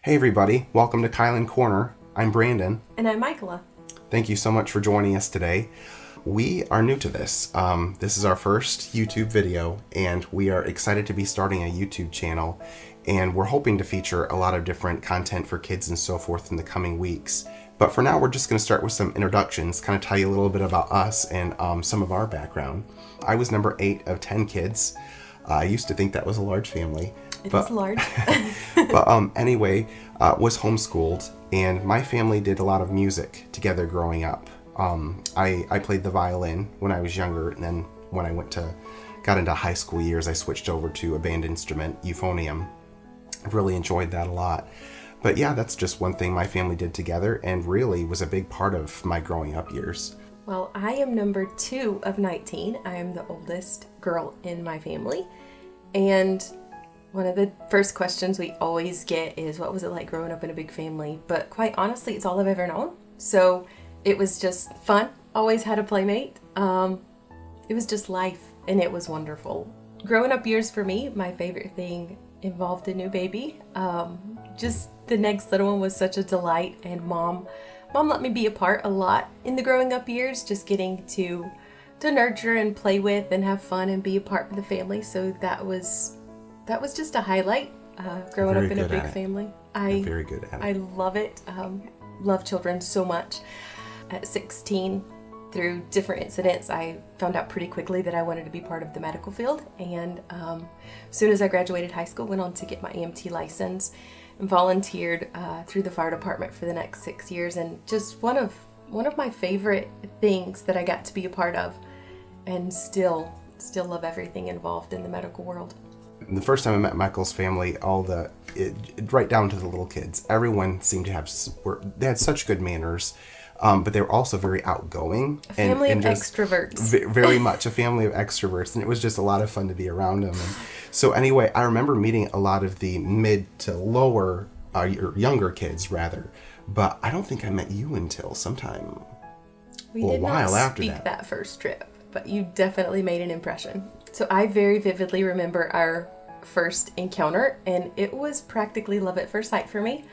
Hey everybody, welcome to Keilen Corner. I'm Brandon. And I'm Michaela. Thank you so much for joining us today. We are new to this. This is our first YouTube video, and we are excited to be starting a YouTube channel. And we're hoping to feature a lot of different content for kids and so forth in the coming weeks. But for now, we're just going to start with some introductions, kind of tell you a little bit about us and some of our background. I was number 8 of 10 kids. I used to think that was a large family. It is large. But anyway, was homeschooled, and my family did a lot of music together growing up. I played the violin when I was younger, and then when I got into high school years, I switched over to a band instrument, euphonium. I really enjoyed that a lot. But yeah, that's just one thing my family did together and really was a big part of my growing up years. Well, I am number 2 of 19. I am the oldest girl in my family. And one of the first questions we always get is, what was it like growing up in a big family? But quite honestly, it's all I've ever known. So it was just fun. Always had a playmate. It was just life, and it was wonderful. Growing up years for me, my favorite thing involved a new baby. Just the next little one was such a delight, and mom let me be a part a lot in the growing up years, just getting to nurture and play with and have fun and be a part of the family. So that was just a highlight, growing up in a big family. I'm very good at it. I love it. Love children so much. At 16, through different incidents, I found out pretty quickly that I wanted to be part of the medical field. And as soon as I graduated high school, went on to get my EMT license and volunteered through the fire department for the next 6 years. And just one of my favorite things that I got to be a part of, and still love everything involved in the medical world. The first time I met Michael's family, right down to the little kids, everyone seemed to they had such good manners, but they were also very outgoing. A family of extroverts. Very much a family of extroverts, and it was just a lot of fun to be around them. And so anyway, I remember meeting a lot of the mid to lower, or younger kids rather, but I don't think I met you until sometime a while after that first trip, but you definitely made an impression. So I very vividly remember our first encounter, and it was practically love at first sight for me.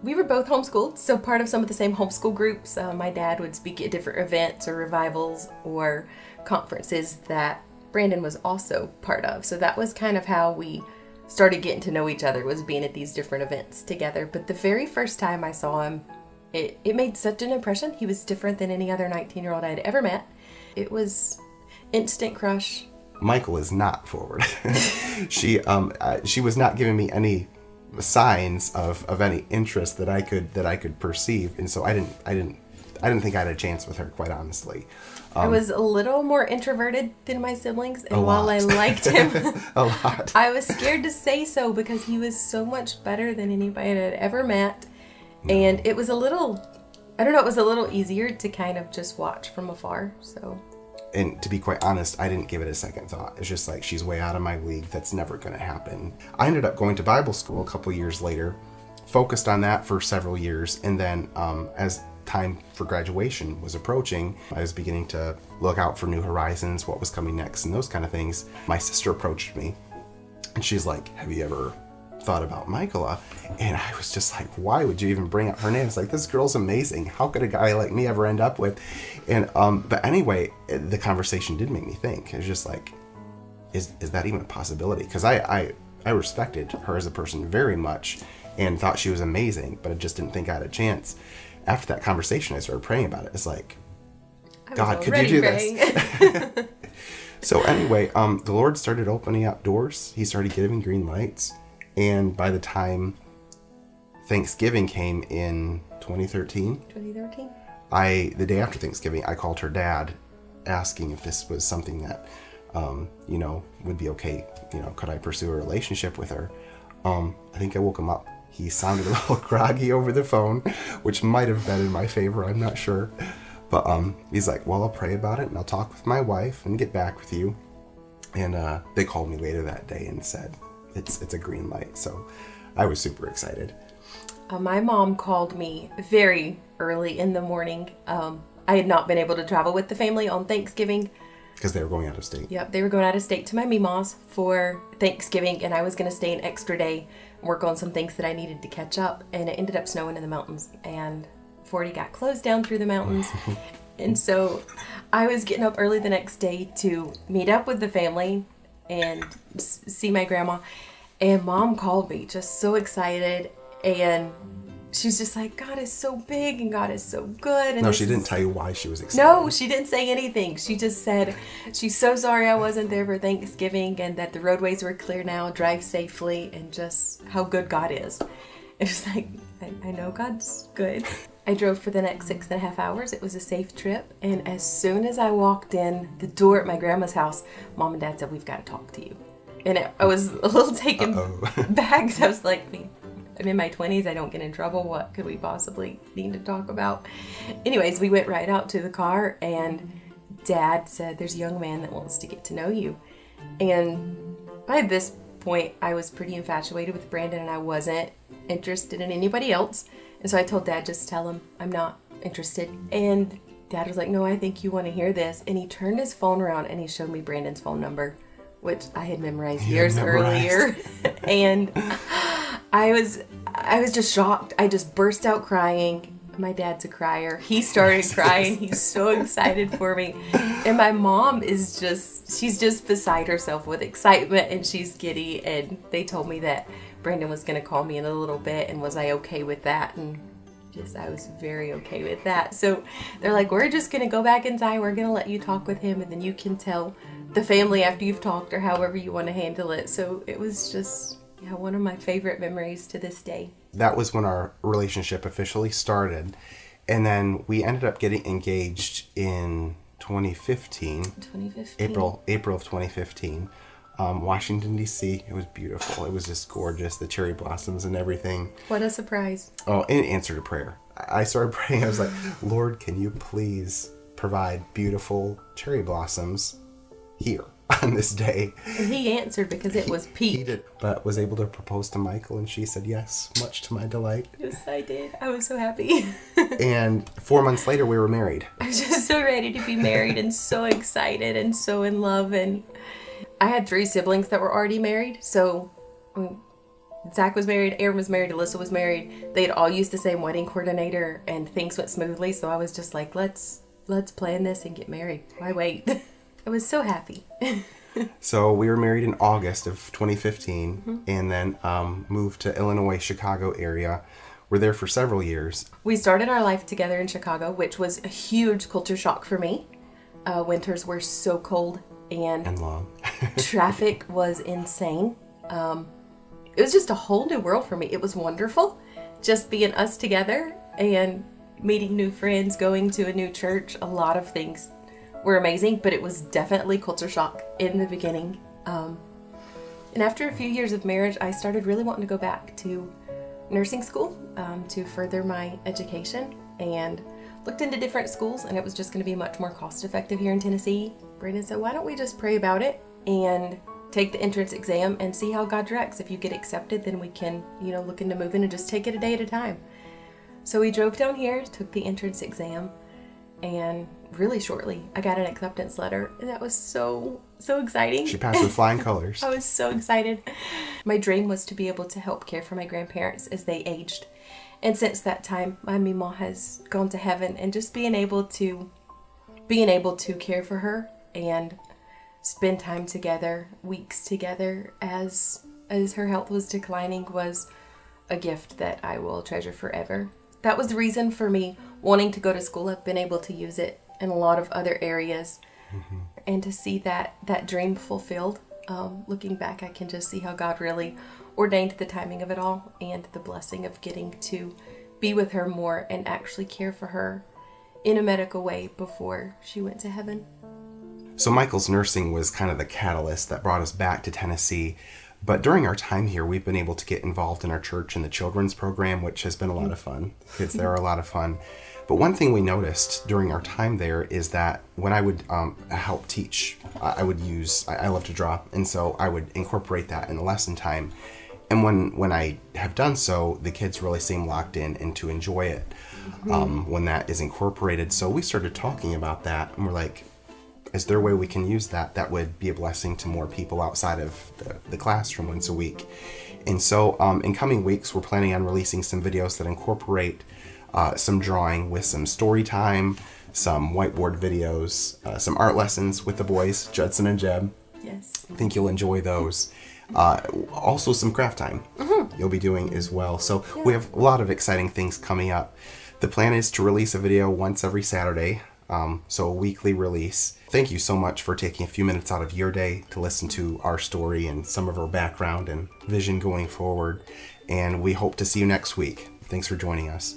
We were both homeschooled, so part of some of the same homeschool groups. My dad would speak at different events or revivals or conferences that Brandon was also part of. So that was kind of how we started getting to know each other, was being at these different events together. But the very first time I saw him, it made such an impression. He was different than any other 19-year-old I had ever met. It was instant crush. Michael is not forward. She was not giving me any signs of any interest that I could perceive, and so I didn't think I had a chance with her, quite honestly. I was a little more introverted than my siblings, and while I liked him a lot, I was scared to say so because he was so much better than anybody I'd ever met. No. And it was it was a little easier to kind of just watch from afar. So. And to be quite honest, I didn't give it a second thought. It's just like, she's way out of my league. That's never going to happen. I ended up going to Bible school a couple years later, focused on that for several years. And then as time for graduation was approaching, I was beginning to look out for new horizons, what was coming next, and those kind of things. My sister approached me, and she's like, have you ever thought about Michaela? And I was just like, why would you even bring up her name? It's like, this girl's amazing. How could a guy like me ever end up with? And but anyway, the conversation did make me think. It was just like, is that even a possibility? Because I respected her as a person very much and thought she was amazing, but I just didn't think I had a chance. After that conversation, I started praying about it. It's like, God, could you do this? So anyway, the Lord started opening up doors. He started giving green lights. And by the time Thanksgiving came in 2013, the day after Thanksgiving, I called her dad asking if this was something that, would be okay. Could I pursue a relationship with her? I think I woke him up. He sounded a little groggy over the phone, which might have been in my favor. I'm not sure. But he's like, well, I'll pray about it and I'll talk with my wife and get back with you. And they called me later that day and said, it's a green light. So I was super excited. My mom called me very early in the morning. I had not been able to travel with the family on Thanksgiving. Because they were going out of state. Yep, they were going out of state to my Mima's for Thanksgiving, and I was going to stay an extra day and work on some things that I needed to catch up, and it ended up snowing in the mountains, and 40 got closed down through the mountains. And so I was getting up early the next day to meet up with the family and see my grandma, and Mom called me just so excited, and she's just like, God is so big and God is so good. And no, she didn't tell you why she was excited. No, she didn't say anything. She just said she's so sorry I wasn't there for Thanksgiving and that the roadways were clear now, drive safely, and just how good God is. It was like, I know God's good. I drove for the next 6.5 hours. It was a safe trip. And as soon as I walked in the door at my grandma's house, Mom and Dad said, we've got to talk to you. And I was a little taken back. I was like, I'm in my 20s. I don't get in trouble. What could we possibly need to talk about? Anyways, we went right out to the car, and Dad said, there's a young man that wants to get to know you. And by this point, I was pretty infatuated with Brandon, and I wasn't interested in anybody else. And so I told Dad, just tell him I'm not interested. And Dad was like, no, I think you want to hear this. And he turned his phone around and he showed me Brandon's phone number, which I had memorized years earlier. And I was just shocked. I just burst out crying. My dad's a crier. He started crying. He's so excited for me. And my mom she's just beside herself with excitement, and she's giddy. And they told me that Brandon was going to call me in a little bit, and was I okay with that? And I was very okay with that. So they're like, we're just going to go back inside. We're going to let you talk with him, and then you can tell the family after you've talked, or however you want to handle it. So it was just one of my favorite memories to this day. That was when our relationship officially started. And then we ended up getting engaged in 2015. April of 2015. Washington, D.C. It was beautiful. It was just gorgeous. The cherry blossoms and everything. What a surprise. Oh, in answer to prayer. I started praying. I was like, Lord, can you please provide beautiful cherry blossoms here on this day? And he answered, because it was peak. He did, but was able to propose to Michael, and she said yes, much to my delight. Yes, I did. I was so happy. And 4 months later, we were married. I was just so ready to be married and so excited and so in love. And I had 3 siblings that were already married. So Zach was married, Aaron was married, Alyssa was married. They had all used the same wedding coordinator, and things went smoothly. So I was just like, let's plan this and get married. Why wait? I was so happy. So we were married in August of 2015, and then moved to Illinois, Chicago area. We're there for several years. We started our life together in Chicago, which was a huge culture shock for me. Winters were so cold and long. Traffic was insane. It was just a whole new world for me. It was wonderful just being us together and meeting new friends, going to a new church. A lot of things were amazing, but it was definitely culture shock in the beginning. And after a few years of marriage, I started really wanting to go back to nursing school to further my education, and looked into different schools, and it was just going to be much more cost effective here in Tennessee. Brandon said, why don't we just pray about it and take the entrance exam and see how God directs. If you get accepted, then we can, look into moving and just take it a day at a time. So we drove down here, took the entrance exam, and really shortly, I got an acceptance letter, and that was so exciting. She passed with flying colors. I was so excited. My dream was to be able to help care for my grandparents as they aged. And since that time, my Mima has gone to heaven, and just being able to care for her and spend time together, weeks together as her health was declining, was a gift that I will treasure forever. That was the reason for me wanting to go to school. I've been able to use it in a lot of other areas, and to see that dream fulfilled. Looking back, I can just see how God really ordained the timing of it all, and the blessing of getting to be with her more and actually care for her in a medical way before she went to heaven. So Michael's nursing was kind of the catalyst that brought us back to Tennessee. But during our time here, we've been able to get involved in our church in the children's program, which has been a lot of fun. Kids there are a lot of fun. But one thing we noticed during our time there is that when I would help teach, I love to draw, and so I would incorporate that in the lesson time. And when I have done so, the kids really seem locked in and to enjoy it when that is incorporated. So we started talking about that, and we're like, is there a way we can use that would be a blessing to more people outside of the classroom once a week? And so in coming weeks, we're planning on releasing some videos that incorporate some drawing with some story time, some whiteboard videos, some art lessons with the boys, Judson and Jeb. Yes. I think you'll enjoy those. Also some craft time you'll be doing as well. So we have a lot of exciting things coming up. The plan is to release a video once every Saturday, so a weekly release. Thank you so much for taking a few minutes out of your day to listen to our story and some of our background and vision going forward. And we hope to see you next week. Thanks for joining us.